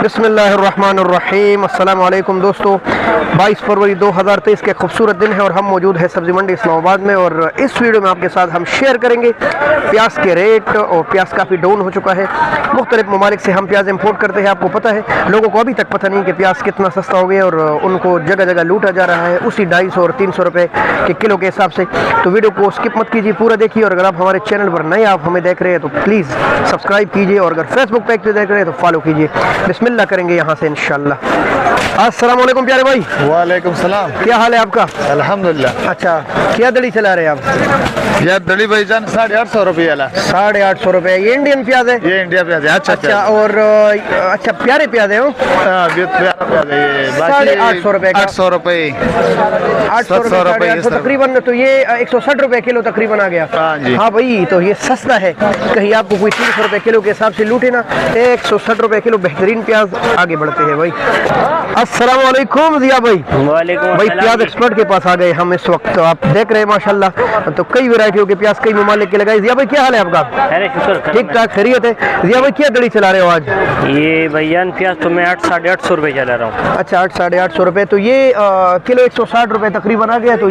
बिस्मिल्लाहिर्रहमानिर्रहीम। अस्सलाम वालेकुम दोस्तों, 22 फरवरी 2023 के खूबसूरत दिन है और हम मौजूद है सब्ज़ी मंडी इस्लामाबाद में। और इस वीडियो में आपके साथ हम शेयर करेंगे प्याज के रेट। और प्याज काफ़ी डाउन हो चुका है। मुख्तलिफ ममालिक से हम प्याज इंपोर्ट करते हैं। आपको पता है, लोगों को अभी तक पता नहीं कि प्याज कितना सस्ता हो गया और उनको जगह जगह लूटा जा रहा है उसी 250 और 300 रुपये के किलो के हिसाब से। तो वीडियो को स्किप मत कीजिए, पूरा देखिए। और अगर आप हमारे चैनल पर नए आप हमें देख रहे हैं तो प्लीज़ सब्सक्राइब कीजिए और अगर फेसबुक पेज पे देख रहे हैं तो फॉलो कीजिए। बिस्मिल्लाह करेंगे यहाँ से इंशाल्लाह। अस्सलाम वालेकुम प्यारे भाई। वालेकुम सलाम। क्या हाल है आपका? अल्हम्दुलिल्लाह। अच्छा, क्या दड़ी चला रहे हैं आप? यार दली भाईजान 850 रुपये वाला। 850 रुपये। ये इंडियन प्याज है? ये इंडिया प्याज है। अच्छा और अच्छा प्यारे प्याज है? ये 850 रुपये का। 800 रुपये 800 रुपये तकरीबन। तो ये 160 रुपये किलो तकरीबन आ गया। हाँ जी। हाँ भाई, तो ये सस्ता है। कहीं आपको कोई 300 रुपये किलो के हिसाब से लूटे ना। 160 रुपये किलो बेहतरीन प्याज। आगे बढ़ते हैं भाई। अस्सलाम वालेकुम जिया भाई। वालेकुम भाई, प्याज एक्सपर्ट के पास आ गए हम इस वक्त। तो आप देख रहे हैं माशाल्लाह, तो कई वैरायटियों के प्याज कई ममालिक के लगाए। जिया भाई क्या हाल है आपका? ठीक ठाक, खैरियत है? जिया भाई क्या दड़ी चला रहे हो आज? ये भैयान प्याज तो मैं 800-850 रुपये चला रहा हूँ। अच्छा, 800-850 रुपये। तो ये किलो 160 रुपये तकरीबन आ गया। तो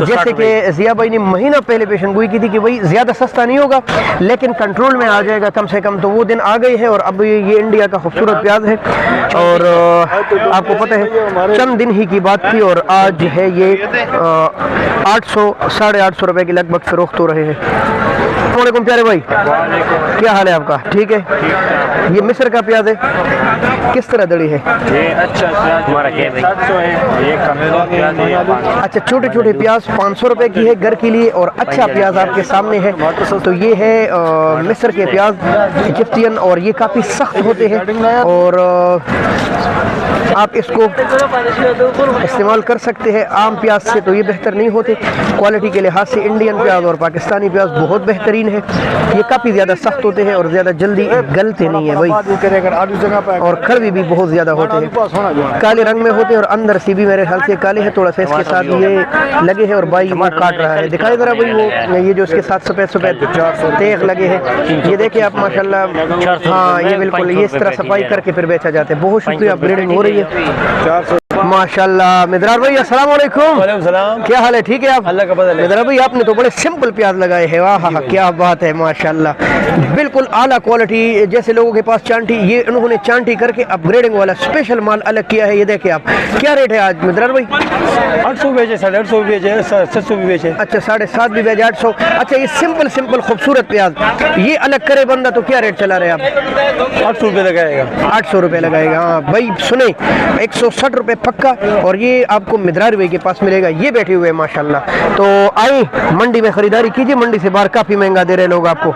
जैसे कि जिया भाई ने महीना पहले पेशन गोई की थी कि भाई ज़्यादा सस्ता नहीं होगा लेकिन कंट्रोल में आ जाएगा कम से कम, तो वो दिन आ गए हैं। और अब ये इंडिया का खूबसूरत प्याज है। और आपको पता है चंद दिन ही की बात थी और आज है ये 800-850 रुपये के लगभग फरोख्त हो रहे हैं। वालेकुम प्यारे भाई, क्या हाल है आपका? ठीक है। ये मिस्र का प्याज है, किस तरह दड़ी है? ये अच्छा प्याज हमारा क्या है? 700 है। ये कम प्याज है। अच्छा, छोटे छोटे प्याज 500 रुपये की है घर के लिए। और अच्छा प्याज आपके सामने है। तो ये है मिस्र के प्याज इजिप्टियन और ये काफ़ी सख्त होते हैं और आप इसको इस्तेमाल कर सकते हैं आम प्याज से। तो ये बेहतर नहीं होते क्वालिटी के लिहाज से। इंडियन प्याज और पाकिस्तानी प्याज बहुत बेहतरीन है। ये काफ़ी ज़्यादा सख्त होते हैं और ज़्यादा जल्दी गलते नहीं है भाई। और कड़वी भी बहुत ज़्यादा होते हैं, काले रंग में होते हैं और अंदर से भी मेरे ख्याल से काले हैं थोड़ा सा। इसके साथ ये लगे हैं और भाई वो काट रहा है। दिखाई दे रहा भाई वो ये जो इसके साथ सफ़ेद सफ़ेद तेग लगे हैं। ये देखिए आप माशाल्लाह। हाँ, ये बिल्कुल ये इस तरह सफाई करके फिर बेचा जाता है। बहुत शुक्रिया, ग्रेडिंग हो रही है माशाल्लाह। मिदरार भाई अस्सलाम वालेकुम। वालेकुम सलाम। क्या हाल है? ठीक है आप? अल्लाह का बदल है। मिदरार भाई आपने तो बड़े सिंपल प्याज लगाए हैं। वाह, क्या बात है माशाल्लाह, बिल्कुल आला क्वालिटी। जैसे लोगों के पास चांटी, ये उन्होंने चांटी करके अपग्रेडिंग वाला स्पेशल माल अलग किया है। ये देखे आप। क्या रेट है आज मिदरार भाई? 800 बेचे, 850 बेचे, 700 भी बेचे। अच्छा, 750 भी बेचे, 800। अच्छा, ये सिंपल खूबसूरत प्याज ये अलग करे बंदा तो क्या रेट चला रहे आप? 800 रुपये लगाएगा। 800 रुपये लगाएगा। हाँ भाई सुने, 160 रुपये पक्का। और ये आपको मिदरार भाई के पास मिलेगा। ये बैठे हुए माशाल्लाह। तो आए मंडी में खरीदारी कीजिए। मंडी से बाहर काफी महंगा दे रहे लोग आपको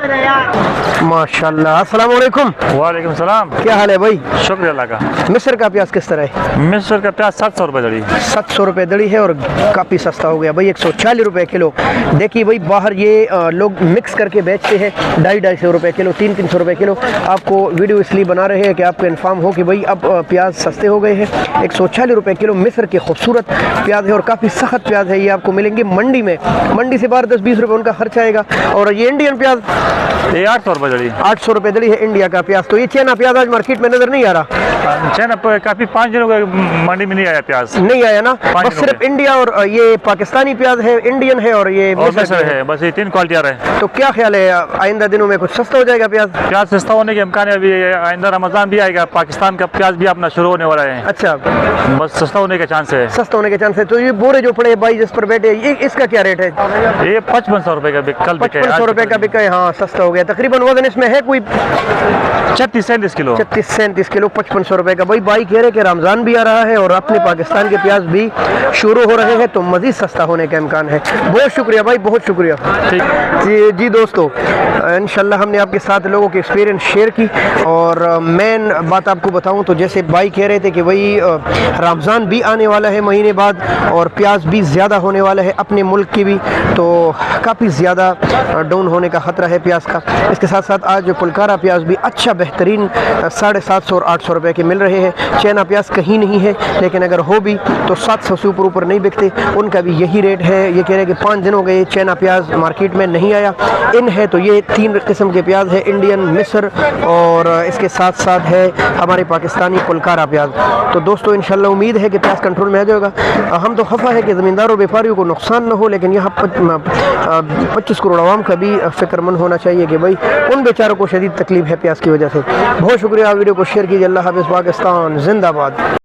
माशाल्लाह। अस्सलाम वालेकुम। वालेकुम सलाम। क्या हाल है भाई? शुक्रिया अल्लाह का। मिस्र का प्याज किस तरह है? मिस्र का प्याज 700 रुपये दड़ी। 700 रुपये दड़ी है और काफ़ी सस्ता हो गया भाई। 140 रुपये किलो। देखिए भाई, बाहर ये लोग मिक्स करके बेचते हैं 250-250 रुपये किलो, 300-300 रुपये किलो। आपको वीडियो इसलिए बना रहे हैं कि आपको इन्फॉर्म हो कि भाई अब प्याज सस्ते हो गए हैं। 140 रुपये किलो मिस्र के खूबसूरत प्याज है और काफ़ी सख्त प्याज है। ये आपको मिलेंगे मंडी में। मंडी से बाहर 10-20 रुपये उनका खर्च आएगा। और ये इंडियन प्याज ये 800 रुपये दड़ी। 800 रुपये दड़ी है इंडिया का प्याज। तो ये चाइना प्याज आज मार्केट में नजर नहीं आ रहा। चाइना काफी 5 दिनों का मंडी में नहीं आया प्याज। नहीं आया ना, बस सिर्फ इंडिया और ये पाकिस्तानी प्याज है, इंडियन है और ये मिस्र है। बस ये 3 क्वालिटी आ रहे हैं। तो क्या ख्याल है आइंदा दिनों में कुछ सस्ता हो जाएगा प्याज? प्याज सस्ता होने के इम्कान है। अभी आइंदा रमजान भी आएगा, पाकिस्तान का प्याज भी अपना शुरू होने वाला है। अच्छा, बस सस्ता होने के चांस है। सस्ता होने के चांस है। तो ये बोरे जो पड़े भाई जिस पर बैठे, ये इसका क्या रेट है? ये 5500 रुपये का कल 5500 रुपये का बिका है। हाँ, सस्ता हो गया तकरीबन। वजन इसमें है कोई 36-37 किलो। 36-37 किलो, 5500 रुपये का। भाई कह रहे कि रमजान भी आ रहा है और अपने पाकिस्तान के प्याज भी शुरू हो रहे हैं तो मजीद सस्ता होने का इम्कान है। बहुत शुक्रिया भाई, बहुत शुक्रिया। जी दोस्तों, इंशाल्लाह हमने आपके साथ लोगों के एक्सपीरियंस शेयर की। और मेन बात आपको बताऊं तो जैसे भाई कह रहे थे कि भाई रमज़ान भी आने वाला है महीने बाद और प्याज भी ज़्यादा होने वाला है अपने मुल्क की भी, तो काफ़ी ज़्यादा डाउन होने का ख़तरा है प्याज का। इसके साथ साथ आज पुलकारा प्याज भी अच्छा बेहतरीन 750 और 800 रुपये के मिल रहे हैं। चाइना प्याज कहीं नहीं है, लेकिन अगर हो भी तो 700 से ऊपर नहीं बिकते, उनका भी यही रेट है। ये कह रहे हैं कि 5 दिन हो गए चाइना प्याज मार्केट में नहीं आया। इन है तो ये 3 किस्म के प्याज है, इंडियन, मिस्र और इसके साथ साथ है हमारे पाकिस्तानी पुलकारा प्याज। तो दोस्तों इंशाल्लाह उम्मीद है कि प्याज कंट्रोल में आ जाएगा। हम तो खफा है कि ज़मींदारों व्यापारियों को नुकसान न हो, लेकिन यहाँ 25 करोड़ आवाम का भी फ़िक्रमंद होना चाहिए कि भाई उन बेचारों को शदीद तकलीफ है प्याज की वजह से। बहुत शुक्रिया, वीडियो को शेयर कीजिए। अल्लाह हाफ़िज़, पाकिस्तान जिंदाबाद।